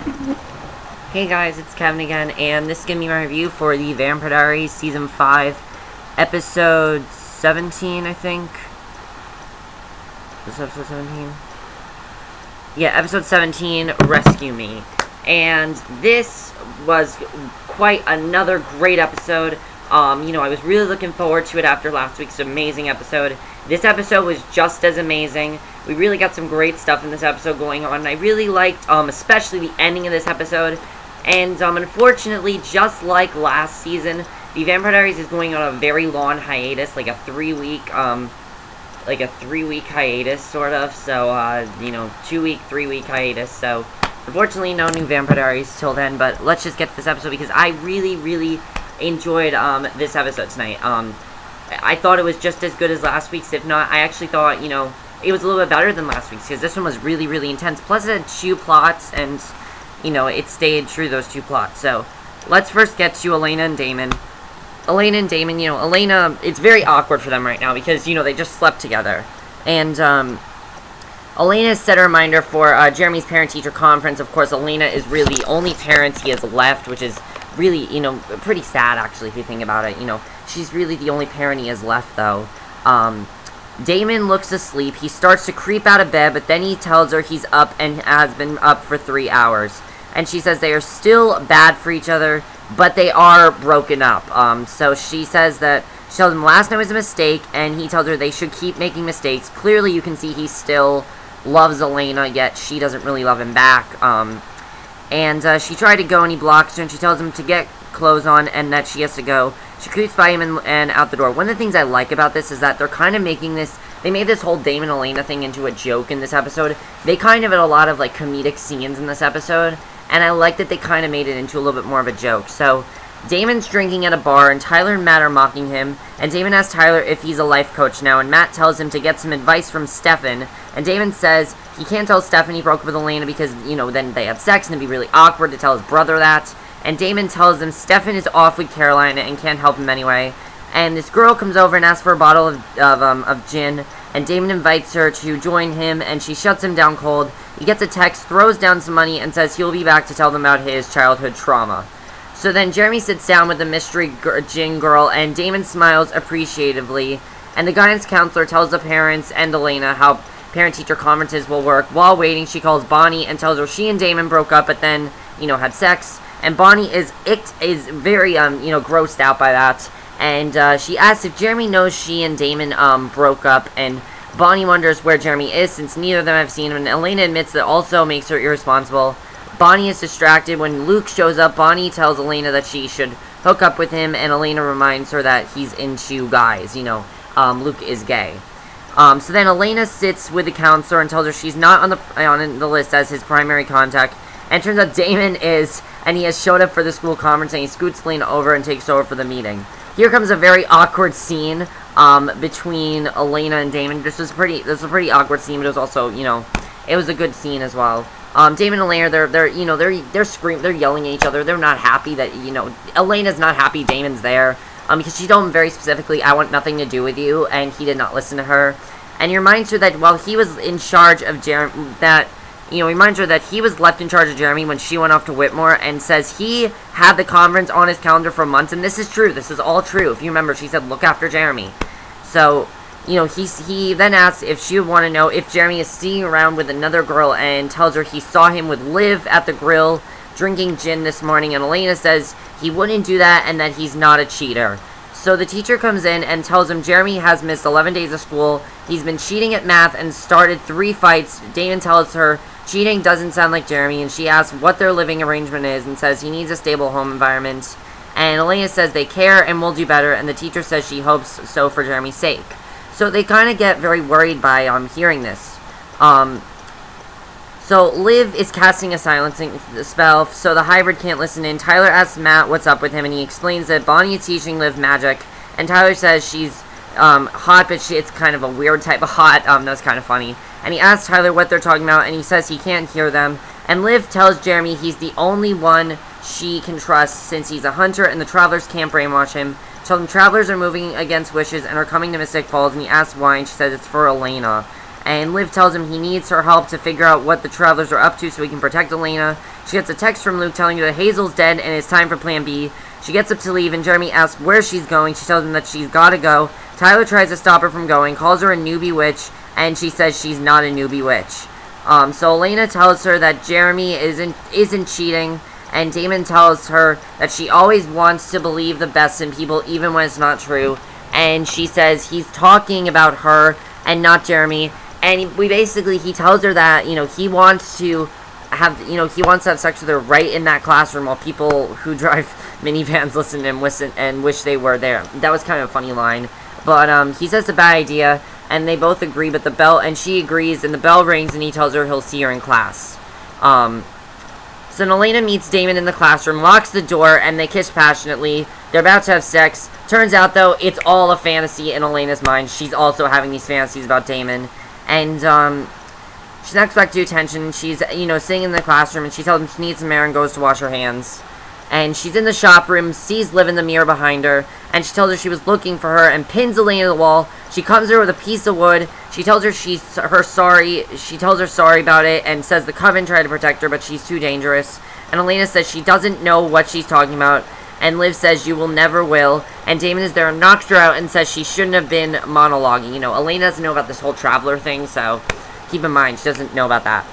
Hey guys, it's Kevin again, and this is going to be my review for the Vampire Diaries Season 5, Episode 17, I think. Was this Episode 17? Yeah, Episode 17, Rescue Me. And this was quite another great episode. I was really looking forward to it after last week's amazing episode. This episode was just as amazing. We really got some great stuff in this episode going on, and I really liked, especially the ending of this episode. And, unfortunately, just like last season, the Vampire Diaries is going on a very long hiatus, like a 3-week hiatus, sort of. So, 2-week, 3-week hiatus. So, unfortunately, no new Vampire Diaries till then, but let's just get to this episode, because I really, really enjoyed, this episode tonight. I thought it was just as good as last week's, if not, I actually thought, it was a little bit better than last week's, because this one was really, really intense. Plus, it had 2 plots, and it stayed true to those 2 plots. So, let's first get to Elena and Damon. Elena, it's very awkward for them right now because, they just slept together. And, Elena set a reminder for, Jeremy's parent-teacher conference. Of course, Elena is really the only parent he has left, which is really, pretty sad, actually, if you think about it. She's really the only parent he has left, though. Damon looks asleep. He starts to creep out of bed, but then he tells her he's up and has been up for 3 hours. And she says they are still bad for each other, but they are broken up. So she tells him last night was a mistake, and he tells her they should keep making mistakes. Clearly, you can see he still loves Elena, yet she doesn't really love him back. She tried to go, and he blocks her, and she tells him to get clothes on, and that she has to go. She creeps by him and out the door. One of the things I like about this is that they're kind of making this... They made this whole Damon-Elena thing into a joke in this episode. They kind of had a lot of, comedic scenes in this episode, and I like that they kind of made it into a little bit more of a joke. So, Damon's drinking at a bar, and Tyler and Matt are mocking him, and Damon asks Tyler if he's a life coach now, and Matt tells him to get some advice from Stefan, and Damon says he can't tell Stefan he broke up with Elena because, then they had sex, and it'd be really awkward to tell his brother that, and Damon tells him Stefan is off with Caroline and can't help him anyway, and this girl comes over and asks for a bottle of gin, and Damon invites her to join him, and she shuts him down cold. He gets a text, throws down some money, and says he'll be back to tell them about his childhood trauma. So then Jeremy sits down with the mystery gin girl, and Damon smiles appreciatively, and the guidance counselor tells the parents and Elena how parent-teacher conferences will work. While waiting, she calls Bonnie and tells her she and Damon broke up, but then, had sex, and Bonnie is very, grossed out by that, and she asks if Jeremy knows she and Damon, broke up, and Bonnie wonders where Jeremy is since neither of them have seen him, and Elena admits that also makes her irresponsible. Bonnie is distracted. When Luke shows up, Bonnie tells Elena that she should hook up with him, and Elena reminds her that he's into guys, Luke is gay. So then Elena sits with the counselor and tells her she's not on the list as his primary contact, and turns out Damon is, and he has showed up for the school conference, and he scoots Elena over and takes over for the meeting. Here comes a very awkward scene between Elena and Damon. This was a pretty awkward scene, but it was also, it was a good scene as well. Damon and Elena, they're screaming, they're yelling at each other. They're not happy that, Elena's not happy Damon's there, because she told him very specifically, I want nothing to do with you, and he did not listen to her. And he reminds her that while he was in charge of reminds her that he was left in charge of Jeremy when she went off to Whitmore, and says he had the conference on his calendar for months, and this is true. This is all true. If you remember, she said, look after Jeremy. So, he then asks if she would want to know if Jeremy is sneaking around with another girl, and tells her he saw him with Liv at the grill drinking gin this morning, and Elena says he wouldn't do that and that he's not a cheater. So the teacher comes in and tells him Jeremy has missed 11 days of school, he's been cheating at math and started 3 fights. Damon tells her cheating doesn't sound like Jeremy, and she asks what their living arrangement is and says he needs a stable home environment. And Elena says they care and will do better, and the teacher says she hopes so for Jeremy's sake. So they kind of get very worried by hearing this. So Liv is casting a silencing spell, so the hybrid can't listen in. Tyler asks Matt what's up with him, and he explains that Bonnie is teaching Liv magic, and Tyler says she's hot, but it's kind of a weird type of hot. That's kind of funny. And he asks Tyler what they're talking about, and he says he can't hear them. And Liv tells Jeremy he's the only one she can trust since he's a hunter, and the Travelers can't brainwash him. Tells him Travelers are moving against wishes and are coming to Mystic Falls, and he asks why, and she says it's for Elena. And Liv tells him he needs her help to figure out what the travelers are up to so he can protect Elena. She gets a text from Luke telling her that Hazel's dead and it's time for plan B. She gets up to leave and Jeremy asks where she's going. She tells him that she's gotta go. Tyler tries to stop her from going, calls her a newbie witch, and she says she's not a newbie witch. So Elena tells her that Jeremy isn't cheating, and Damon tells her that she always wants to believe the best in people even when it's not true. And she says he's talking about her and not Jeremy. And he tells her that, he wants to have sex with her right in that classroom while people who drive minivans listen to him and wish they were there. That was kind of a funny line. But, he says it's a bad idea, and they both agree, and she agrees, and the bell rings, and he tells her he'll see her in class. So then Elena meets Damon in the classroom, locks the door, and they kiss passionately. They're about to have sex. Turns out, though, it's all a fantasy in Elena's mind. She's also having these fantasies about Damon. And, she snaps back to attention. She's, sitting in the classroom, and she tells him she needs some air and goes to wash her hands. And she's in the shop room, sees Liv in the mirror behind her, and she tells her she was looking for her and pins Elena to the wall. She comes to her with a piece of wood. She tells her She tells her sorry about it and says the Coven tried to protect her, but she's too dangerous. And Elena says she doesn't know what she's talking about. And Liv says you will never will. And Damon is there and knocks her out and says she shouldn't have been monologuing. Elena doesn't know about this whole traveler thing, so keep in mind she doesn't know about that.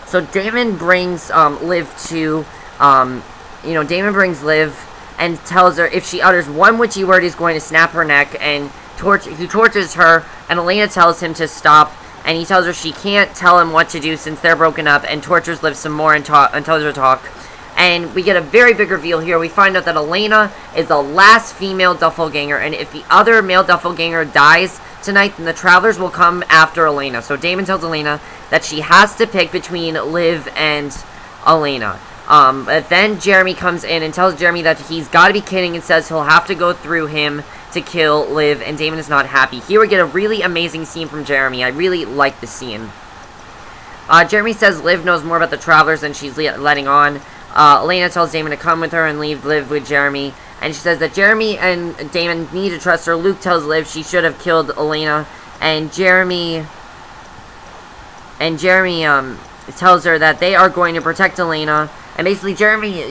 So Damon brings Liv to Damon brings Liv and tells her if she utters one witchy word, he's going to snap her neck, and he tortures her, and Elena tells him to stop, and he tells her she can't tell him what to do since they're broken up, and tortures Liv some more and tells her to talk. And we get a very big reveal here. We find out that Elena is the last female doppelganger, and if the other male doppelganger dies tonight, then the travelers will come after Elena. So Damon tells Elena that she has to pick between Liv and Elena. But then Jeremy comes in and tells Jeremy that he's got to be kidding and says he'll have to go through him to kill Liv, and Damon is not happy. Here we get a really amazing scene from Jeremy. I really like this scene. Jeremy says Liv knows more about the travelers than she's letting on. Elena tells Damon to come with her and leave Liv with Jeremy, and she says that Jeremy and Damon need to trust her. Luke tells Liv she should have killed Elena, and Jeremy tells her that they are going to protect Elena. And basically, Jeremy,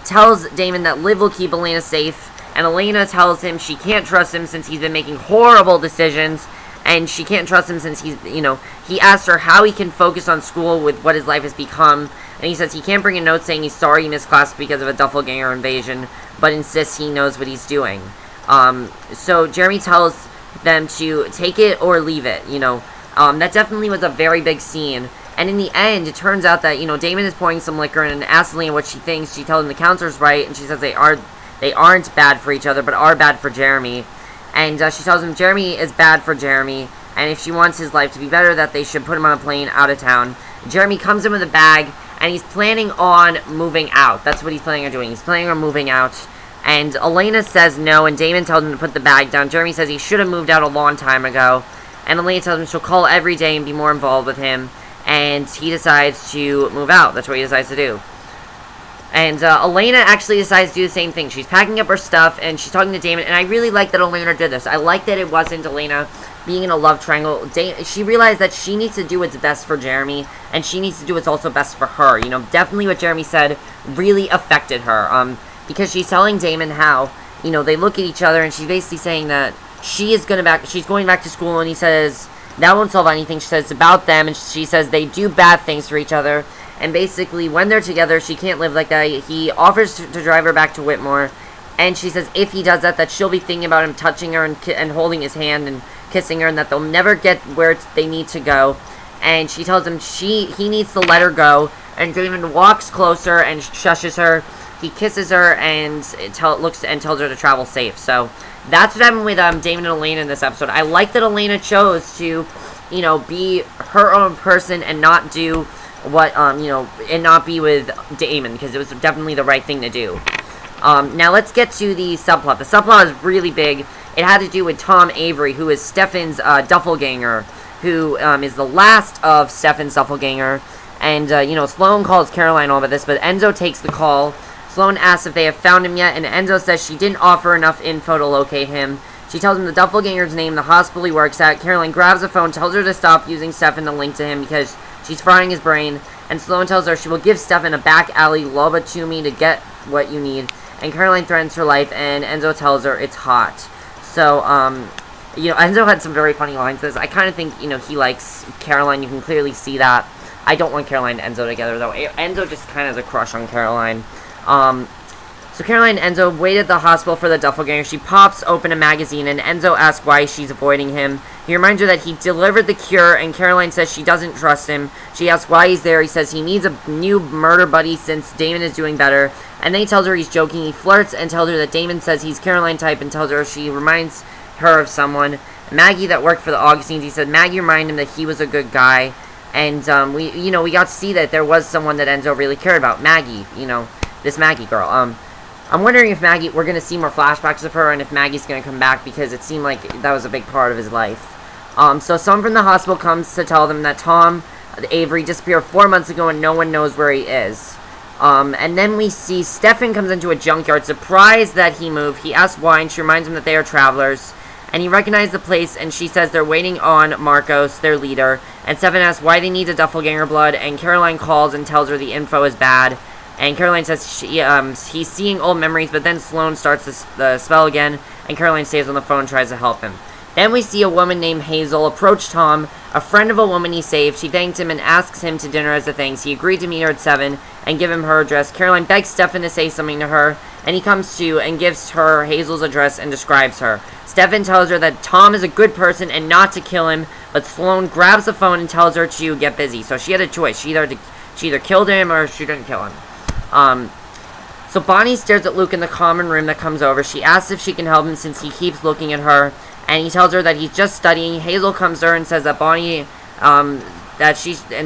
tells Damon that Liv will keep Elena safe. And Elena tells him she can't trust him since he's been making horrible decisions. And she can't trust him since he asked her how he can focus on school with what his life has become. And he says he can't bring a note saying he's sorry he missed class because of a doppelganger invasion, but insists he knows what he's doing. So Jeremy tells them to take it or leave it, That definitely was a very big scene. And in the end, it turns out that, Damon is pouring some liquor and asks Elena what she thinks. She tells him the counselor's right, and she says they aren't bad for each other, but are bad for Jeremy. And she tells him Jeremy is bad for Jeremy, and if she wants his life to be better, that they should put him on a plane out of town. Jeremy comes in with a bag, and he's planning on moving out. That's what he's planning on doing. He's planning on moving out. And Elena says no, and Damon tells him to put the bag down. Jeremy says he should have moved out a long time ago. And Elena tells him she'll call every day and be more involved with him. And he decides to move out. That's what he decides to do. And Elena actually decides to do the same thing. She's packing up her stuff, and she's talking to Damon. And I really like that Elena did this. I like that it wasn't Elena being in a love triangle. She realized that she needs to do what's best for Jeremy, and she needs to do what's also best for her. Definitely what Jeremy said really affected her. Because she's telling Damon how, they look at each other, and she's basically saying that she's going back to school, and he says that won't solve anything. She says it's about them, and she says they do bad things for each other. And basically, when they're together, she can't live like that. He offers to drive her back to Whitmore. And she says if he does that she'll be thinking about him touching her and holding his hand and kissing her. And that they'll never get where they need to go. And she tells him he needs to let her go. And Damon walks closer and shushes her. He kisses her and tells her to travel safe. So that's what happened with Damon and Elena in this episode. I like that Elena chose to, be her own person and not do and not be with Damon, because it was definitely the right thing to do. Now let's get to the subplot. The subplot is really big. It had to do with Tom Avery, who is Stefan's doppelganger, who is the last of Stefan's doppelganger. And, Sloane calls Caroline all about this, but Enzo takes the call. Sloane asks if they have found him yet, and Enzo says she didn't offer enough info to locate him. She tells him the doppelganger's name, the hospital he works at. Caroline grabs the phone, tells her to stop using Stefan to link to him because she's frying his brain. And Sloane tells her she will give Stefan a back alley lobotomy to get what you need. And Caroline threatens her life, and Enzo tells her it's hot. So, Enzo had some very funny lines. I kind of think, he likes Caroline. You can clearly see that. I don't want Caroline and Enzo together, though. Enzo just kind of has a crush on Caroline. So Caroline and Enzo wait at the hospital for the doppelganger. She pops open a magazine, and Enzo asks why she's avoiding him. He reminds her that he delivered the cure, and Caroline says she doesn't trust him. She asks why he's there. He says he needs a new murder buddy since Damon is doing better. And then he tells her he's joking. He flirts and tells her that Damon says he's Caroline type and tells her she reminds her of someone. Maggie that worked for the Augustines. He said Maggie reminded him that he was a good guy. And we got to see that there was someone that Enzo really cared about. Maggie, this Maggie girl. I'm wondering if we're going to see more flashbacks of her and if Maggie's going to come back because it seemed like that was a big part of his life. So someone from the hospital comes to tell them that Tom Avery disappeared 4 months ago and no one knows where he is. And then we see Stefan comes into a junkyard, surprised that he moved. He asks why, and she reminds him that they are travelers. And he recognizes the place, and she says they're waiting on Markos, their leader. And Stefan asks why they need the doppelganger blood, and Caroline calls and tells her the info is bad. And Caroline says he's seeing old memories, but then Sloane starts the spell again, and Caroline stays on the phone and tries to help him. Then we see a woman named Hazel approach Tom, a friend of a woman he saved. She thanked him and asks him to dinner as a thanks. He agreed to meet her at 7 and give him her address. Caroline begs Stefan to say something to her, and he comes to and gives her Hazel's address and describes her. Stefan tells her that Tom is a good person and not to kill him, but Sloane grabs the phone and tells her to get busy. So she had a choice. She either killed him or she didn't kill him. So Bonnie stares at Luke in the common room that comes over. She asks if she can help him since he keeps looking at her, and he tells her that he's just studying. Hazel comes to her and says that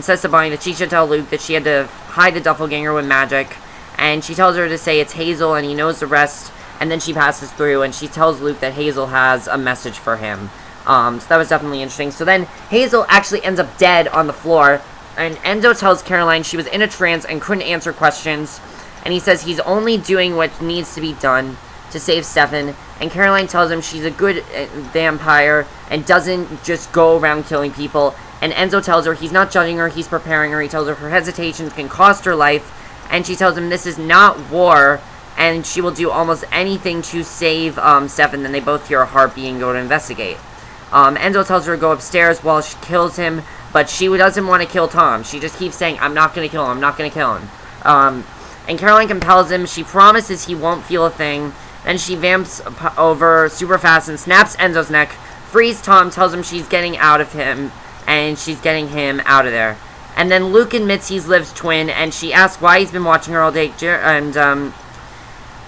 says to Bonnie that she should tell Luke that she had to hide the doppelganger with magic, and she tells her to say it's Hazel, and he knows the rest. And then she passes through, and she tells Luke that Hazel has a message for him. So that was definitely interesting. So then Hazel actually ends up dead on the floor. And Enzo tells Caroline she was in a trance and couldn't answer questions. And he says he's only doing what needs to be done to save Stefan. And Caroline tells him she's a good vampire and doesn't just go around killing people. And Enzo tells her he's not judging her, he's preparing her. He tells her hesitations can cost her life. And she tells him this is not war, and she will do almost anything to save Stefan. Then they both hear a heartbeat and go to investigate. Enzo tells her to go upstairs while she kills him. But she doesn't want to kill Tom. She just keeps saying, I'm not going to kill him, I'm not going to kill him. And Caroline compels him. She promises he won't feel a thing. Then she vamps over super fast and snaps Enzo's neck. Frees Tom, tells him she's getting out of him. And she's getting him out of there. And then Luke admits he's Liv's twin. And she asks why he's been watching her all day.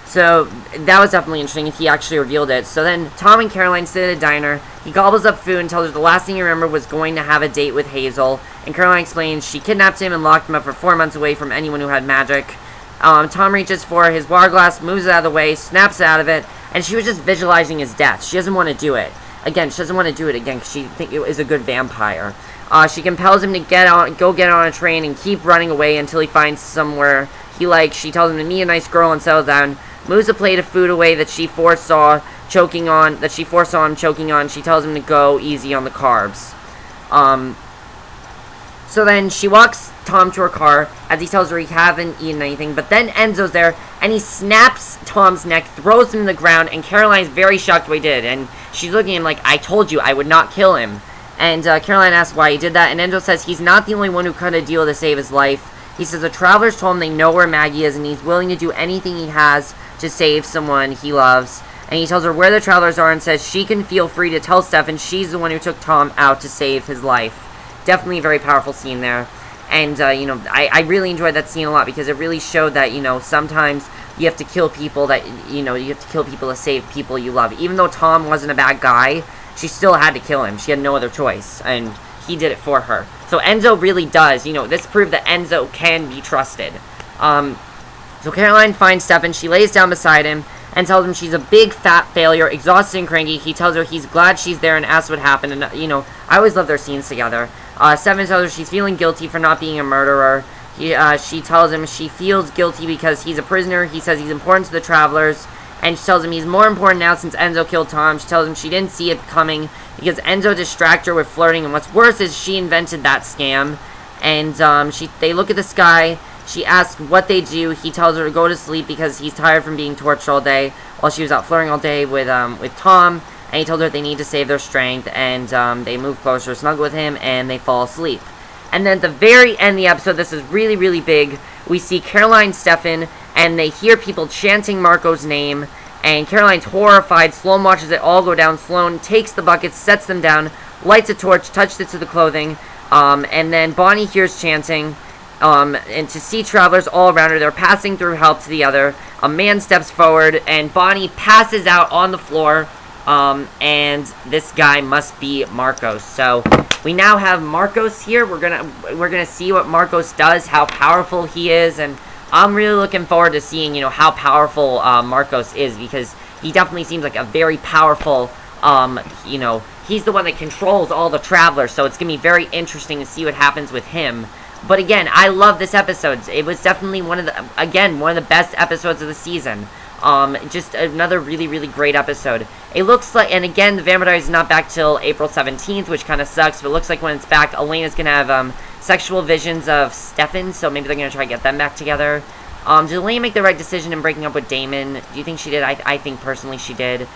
So that was definitely interesting if he actually revealed it. So then Tom and Caroline sit at a diner. He gobbles up food and tells her the last thing he remembered was going to have a date with Hazel. And Caroline explains she kidnapped him and locked him up for 4 months away from anyone who had magic. Tom reaches for his water glass, moves it out of the way, snaps out of it, and she was just visualizing his death. She doesn't want to do it. Again, she doesn't want to do it again because she thinks it is a good vampire. She compels him to go get on a train and keep running away until he finds somewhere he likes. She tells him to meet a nice girl and settle down. Moves a plate of food away that she foresaw him choking on. She tells him to go easy on the carbs. So then she walks Tom to her car as he tells her he haven't eaten anything. But then Enzo's there and he snaps Tom's neck, throws him to the ground, and Caroline's very shocked what he did. And she's looking at him like, I told you I would not kill him. And Caroline asks why he did that, and Enzo says he's not the only one who cut a deal to save his life. He says the travelers told him they know where Maggie is and he's willing to do anything he has to save someone he loves. And he tells her where the travelers are and says she can feel free to tell Stefan she's the one who took Tom out to save his life. Definitely a very powerful scene there. And, I really enjoyed that scene a lot because it really showed that, sometimes you have to kill people to save people you love. Even though Tom wasn't a bad guy, she still had to kill him. She had no other choice. And he did it for her. So Enzo really does, this proved that Enzo can be trusted. So Caroline finds Stefan, she lays down beside him, and tells him she's a big fat failure, exhausted and cranky. He tells her he's glad she's there and asks what happened, and, I always love their scenes together. Stefan tells her she's feeling guilty for not being a murderer. She tells him she feels guilty because he's a prisoner. He says he's important to the travelers, and she tells him he's more important now since Enzo killed Tom. She tells him she didn't see it coming because Enzo distracted her with flirting, and what's worse is she invented that scam. And they look at the sky. She asks what they do. He tells her to go to sleep because he's tired from being tortured all day while she was out flirting all day with Tom. And he told her they need to save their strength, and they move closer, snuggle with him, and they fall asleep. And then at the very end of the episode, this is really, really big, we see Caroline and Stefan, and they hear people chanting Markos' name, and Caroline's horrified. Sloan watches it all go down. Sloan takes the buckets, sets them down, lights a torch, touches it to the clothing, and then Bonnie hears chanting, and to see travelers all around her. They're passing through help to the other. A man steps forward, and Bonnie passes out on the floor, and this guy must be Markos. So we now have Markos here. We're gonna see what Markos does, how powerful he is, and I'm really looking forward to seeing, how powerful Markos is, because he definitely seems like a very powerful, he's the one that controls all the travelers, so it's gonna be very interesting to see what happens with him. But again, I love this episode. It was definitely one of the best episodes of the season. Just another really, really great episode. It looks like, and again, the Vampire Diaries is not back till April 17th, which kind of sucks, but it looks like when it's back, Elena's gonna have, sexual visions of Stefan, so maybe they're gonna try to get them back together. Did Elena make the right decision in breaking up with Damon? Do you think she did? I think personally she did.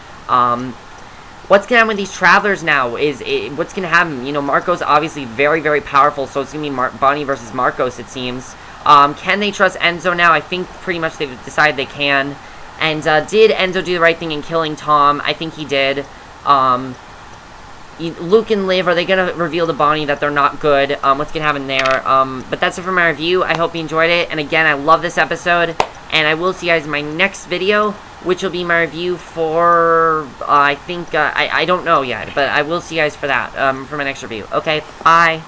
What's gonna happen with these travelers now? What's gonna happen? Markos obviously very, very powerful, so it's gonna be Bonnie versus Markos, it seems. Can they trust Enzo now? I think pretty much they've decided they can. And did Enzo do the right thing in killing Tom? I think he did. Luke and Liv, are they gonna reveal to Bonnie that they're not good? What's gonna happen there? But that's it for my review. I hope you enjoyed it. And again, I love this episode. And I will see you guys in my next video, which will be my review for, I think, I don't know yet. But I will see you guys for that, for my next review. Okay, bye.